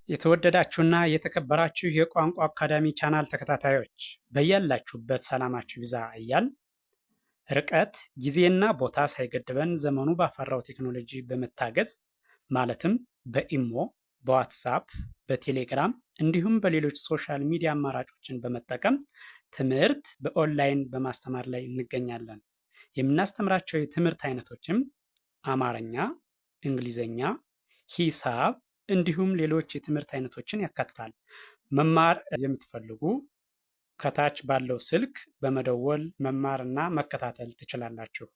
የተወደዳችሁና የተከበራችሁ የቋንቋ አካዳሚ ቻናል ተከታታዮች በያላችሁበት ሰላማችሁ ይብዛ እያል ርቀት ጊዜና ቦታ ሳይገድበን ዘመኑ ባፈራው ቴክኖሎጂ በመታገዝ ማለትም በኢሞ፣ በዋትሳፕ፣ በቴሌግራም እንዲሁም በሌሎች ሶሻል ሚዲያ አማራጮችን በመጠቀም ትምህርት በኦንላይን በማስተማር ላይ እንገኛለን። የምናስተምራቸው የትምህርት አይነቶችም አማርኛ፣ እንግሊዘኛ፣ ሂሳብ እንዲሁም ሌሎች የትምህርት አይነቶችን ያካትታል። መማር የምትፈልጉ ከታች ባለው ስልክ በመደወል መማርና መከታተል ትችላላችሁ።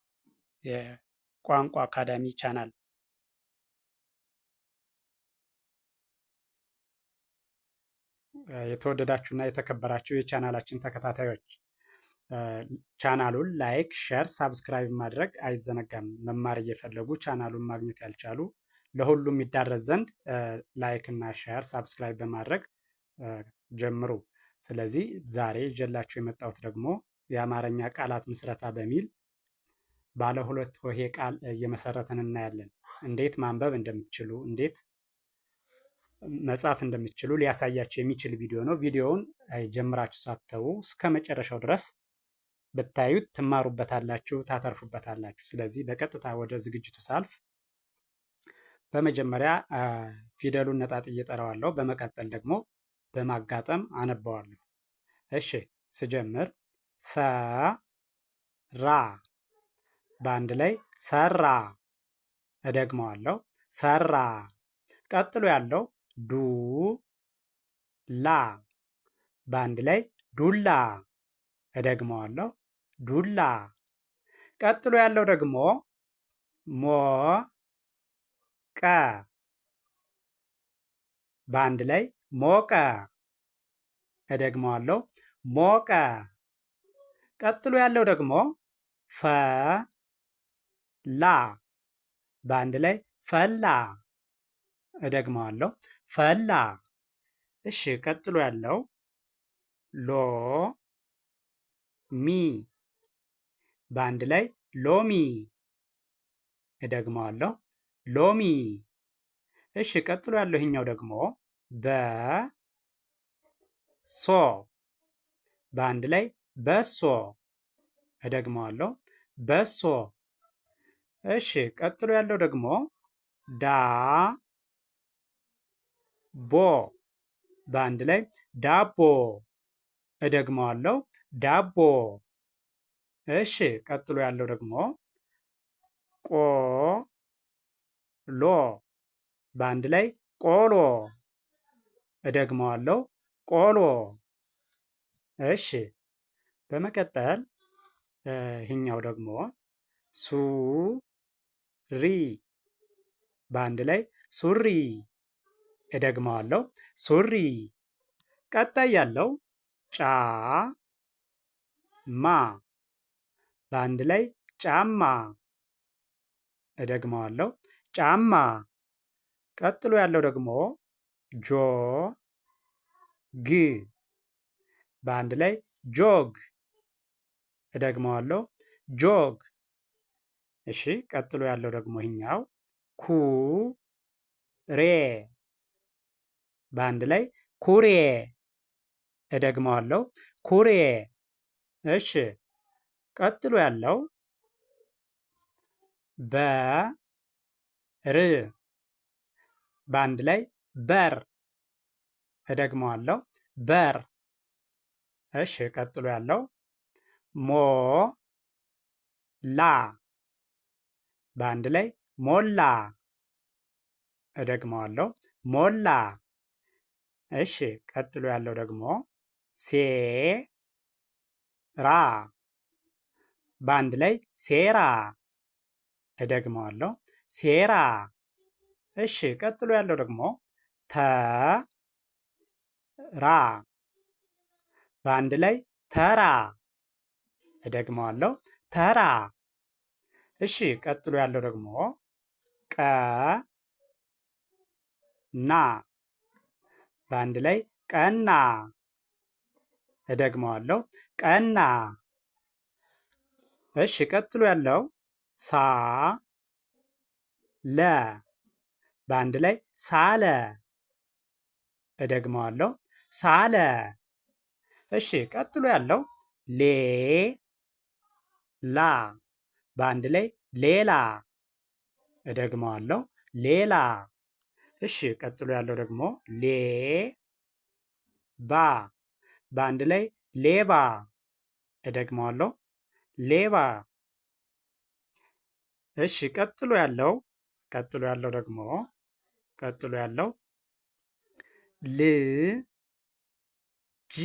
የቋንቋ አካዳሚ ቻናል የተወደዳችሁና የተከበራችሁ የቻናላችን ተከታታዮች ቻናሉን ላይክ፣ ሼር፣ ሳብስክራይብ ማድረግ አይዘነጋም። መማር እየፈለጉ ቻናሉን ማግኘት ያልቻሉ ለሁሉም ይዳረስ ዘንድ ላይክ እና ሼር ሳብስክራይብ በማድረግ ጀምሩ። ስለዚህ ዛሬ ይዤላችሁ የመጣሁት ደግሞ የአማርኛ ቃላት ምስረታ በሚል ባለ ሁለት ሆሄ ቃል እየመሰረትን እናያለን። እንዴት ማንበብ እንደምትችሉ፣ እንዴት መጻፍ እንደምትችሉ ሊያሳያችሁ የሚችል ቪዲዮ ነው። ቪዲዮውን ጀምራችሁ ሳትተዉ እስከ መጨረሻው ድረስ ብታዩት ትማሩበታላችሁ፣ ታተርፉበታላችሁ። ስለዚህ በቀጥታ ወደ ዝግጅቱ ሳልፍ በመጀመሪያ ፊደሉን ነጣጥዬ እጠራዋለሁ። በመቀጠል ደግሞ በማጋጠም አነባዋለሁ። እሺ ስጀምር ሰራ፣ በአንድ ላይ ሰራ። እደግመዋለሁ፣ ሰራ። ቀጥሎ ያለው ዱላ፣ በአንድ ላይ ዱላ። እደግመዋለሁ፣ ዱላ። ቀጥሎ ያለው ደግሞ ሞቀ፣ በአንድ ላይ ሞቀ። እደግመዋለሁ፣ ሞቀ። ቀጥሎ ያለው ደግሞ ፈላ፣ በአንድ ላይ ፈላ። እደግመዋለሁ፣ ፈላ። እሺ ቀጥሎ ያለው ሎሚ፣ በአንድ ላይ ሎሚ። እደግመዋለሁ፣ ሎሚ። እሺ ቀጥሎ ያለው ይሄኛው ደግሞ በሶ፣ በአንድ ላይ በሶ። እደግመዋለሁ፣ በሶ። እሺ ቀጥሎ ያለው ደግሞ ዳቦ፣ በአንድ ላይ ዳቦ። እደግመዋለሁ፣ ዳቦ። እሺ ቀጥሎ ያለው ደግሞ ቆሎ፣ በአንድ ላይ ቆሎ። እደግመዋለሁ፣ ቆሎ። እሺ በመቀጠል ይህኛው ደግሞ ሱሪ፣ በአንድ ላይ ሱሪ። እደግመዋለሁ፣ ሱሪ። ቀጣይ ያለው ጫማ፣ በአንድ ላይ ጫማ። እደግመዋለሁ፣ ጫማ። ቀጥሎ ያለው ደግሞ ጆግ፣ በአንድ ላይ ጆግ። እደግመዋለሁ፣ ጆግ። እሺ ቀጥሎ ያለው ደግሞ ይሄኛው ኩሬ፣ በአንድ ላይ ኩሬ። እደግመዋለሁ፣ ኩሬ። እሺ ቀጥሎ ያለው በር፣ በአንድ ላይ በር። እደግመዋለሁ፣ በር። እሺ ቀጥሎ ያለው ሞላ፣ በአንድ ላይ ሞላ። እደግመዋለሁ፣ ሞላ። እሺ ቀጥሎ ያለው ደግሞ ሴራ፣ በአንድ ላይ ሴራ። እደግመዋለሁ፣ ሴራ። እሺ ቀጥሎ ያለው ደግሞ ተራ፣ በአንድ ላይ ተራ። እደግመዋለሁ፣ ተራ። እሺ ቀጥሎ ያለው ደግሞ ቀና፣ በአንድ ላይ ቀና። እደግመዋለሁ፣ ቀና። እሺ ቀጥሎ ያለው ሳለ፣ በአንድ ላይ ሳለ። እደግመዋለሁ። ሳለ። እሺ ቀጥሎ ያለው ሌ ላ በአንድ ላይ ሌላ። እደግመዋለሁ ሌላ። እሺ ቀጥሎ ያለው ደግሞ ሌ ባ በአንድ ላይ ሌባ። እደግመዋለሁ ሌባ። እሺ ቀጥሎ ያለው ደግሞ ል ጅ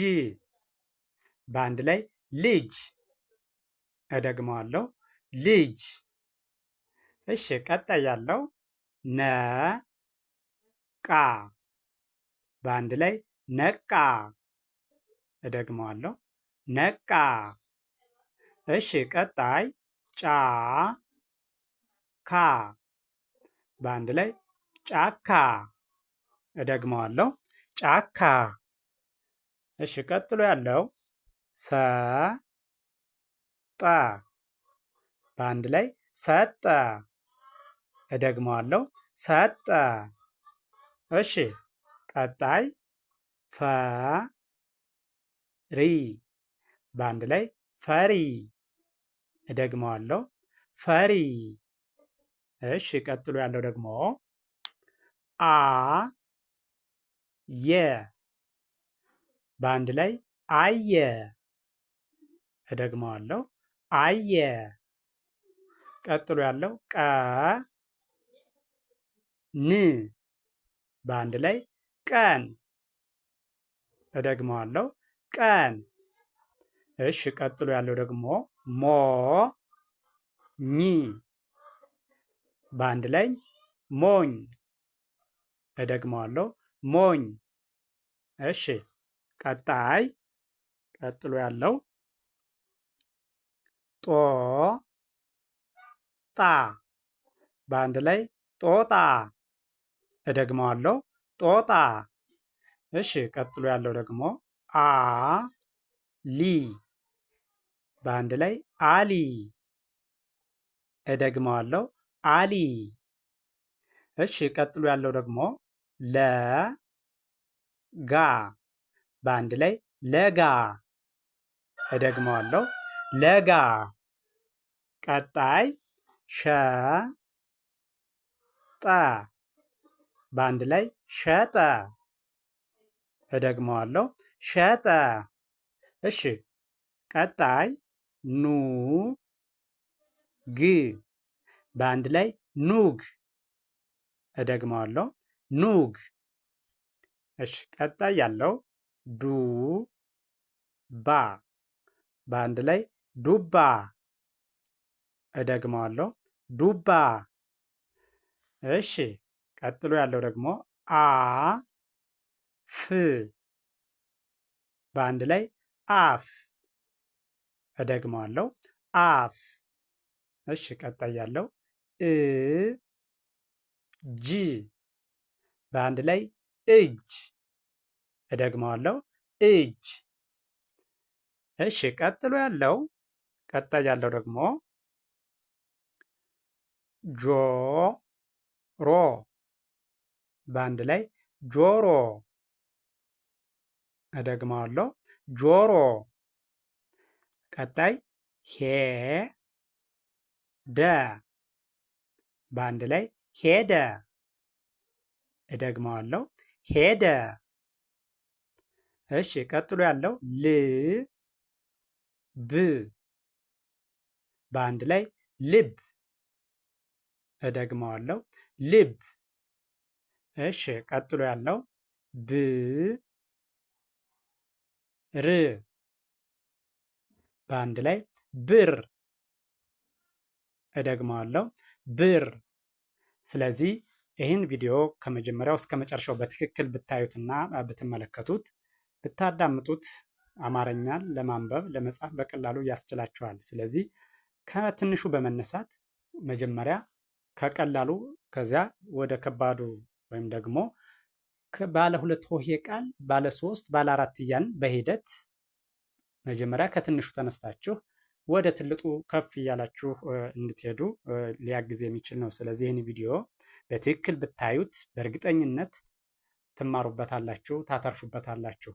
በአንድ ላይ ልጅ። እደግመዋለሁ ልጅ። እሺ ቀጣይ ያለው ነ ቃ በአንድ ላይ ነቃ። እደግመዋለሁ ነቃ። እሺ ቀጣይ ጫ ካ በአንድ ላይ ጫካ። እደግመዋለሁ ጫካ። እሺ ቀጥሎ ያለው ሰ ጠ በአንድ ላይ ሰጠ። እደግመዋለሁ ሰጠ። እሺ ቀጣይ ፈ ሪ በአንድ ላይ ፈሪ። እደግመዋለሁ ፈሪ። እሺ ቀጥሎ ያለው ደግሞ አ የ በአንድ ላይ አየ። እደግመዋለሁ አየ። ቀጥሎ ያለው ቀ ን በአንድ ላይ ቀን። እደግመዋለሁ ቀን። እሺ ቀጥሎ ያለው ደግሞ ሞ ኝ በአንድ ላይ ሞኝ። እደግመዋለሁ ሞኝ። እሺ ቀጥሎ ያለው ጦ ጣ በአንድ ላይ ጦጣ። እደግመዋለሁ ጦጣ። እሺ ቀጥሎ ያለው ደግሞ አ ሊ በአንድ ላይ አሊ። እደግመዋለሁ አሊ። እሺ ቀጥሎ ያለው ደግሞ ለ ጋ በአንድ ላይ ለጋ። እደግመዋለሁ ለጋ። ቀጣይ ሸ ጠ በአንድ ላይ ሸጠ። እደግመዋለሁ ሸጠ። እሺ ቀጣይ ኑ ግ በአንድ ላይ ኑግ። እደግመዋለሁ ኑግ። እሺ ቀጣይ ያለው ዱ ባ በአንድ ላይ ዱባ። እደግመዋለሁ ዱባ። እሺ ቀጥሎ ያለው ደግሞ አ ፍ በአንድ ላይ አፍ። እደግመዋለሁ አፍ። እሺ ቀጣይ ያለው እ ጅ በአንድ ላይ እጅ። እደግመዋለሁ እጅ። እሺ ቀጣይ ያለው ደግሞ ጆሮ በአንድ ላይ ጆሮ። እደግመዋለሁ ጆሮ። ቀጣይ ሄ ደ በአንድ ላይ ሄደ። እደግመዋለሁ ሄደ። እሺ ቀጥሎ ያለው ል ብ በአንድ ላይ ልብ። እደግመዋለሁ ልብ። እሺ ቀጥሎ ያለው ብ ር በአንድ ላይ ብር። እደግመዋለሁ ብር። ስለዚህ ይህን ቪዲዮ ከመጀመሪያው እስከ መጨረሻው በትክክል ብታዩትና ብትመለከቱት ብታዳምጡት አማርኛን ለማንበብ ለመጻፍ በቀላሉ ያስችላችኋል። ስለዚህ ከትንሹ በመነሳት መጀመሪያ ከቀላሉ ከዚያ ወደ ከባዱ ወይም ደግሞ ባለ ሁለት ሆሄ ቃል ባለ ሶስት ባለ አራት እያን በሂደት መጀመሪያ ከትንሹ ተነስታችሁ ወደ ትልቁ ከፍ እያላችሁ እንድትሄዱ ሊያግዝ የሚችል ነው። ስለዚህ ይህን ቪዲዮ በትክክል ብታዩት በእርግጠኝነት ትማሩበታላችሁ፣ ታተርፉበታላችሁ።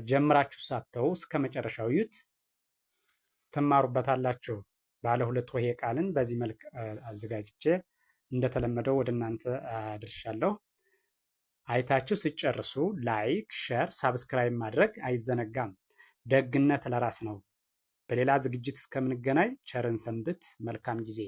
ጀምራችሁ ሳተው እስከ መጨረሻው እዩት፣ ትማሩበታላችሁ። ባለ ሁለት ሆሄ ቃልን በዚህ መልክ አዘጋጅቼ እንደተለመደው ወደ እናንተ አድርሻለሁ። አይታችሁ ሲጨርሱ ላይክ፣ ሼር፣ ሳብስክራይብ ማድረግ አይዘነጋም። ደግነት ለራስ ነው። በሌላ ዝግጅት እስከምንገናኝ ቸርን ሰንብት። መልካም ጊዜ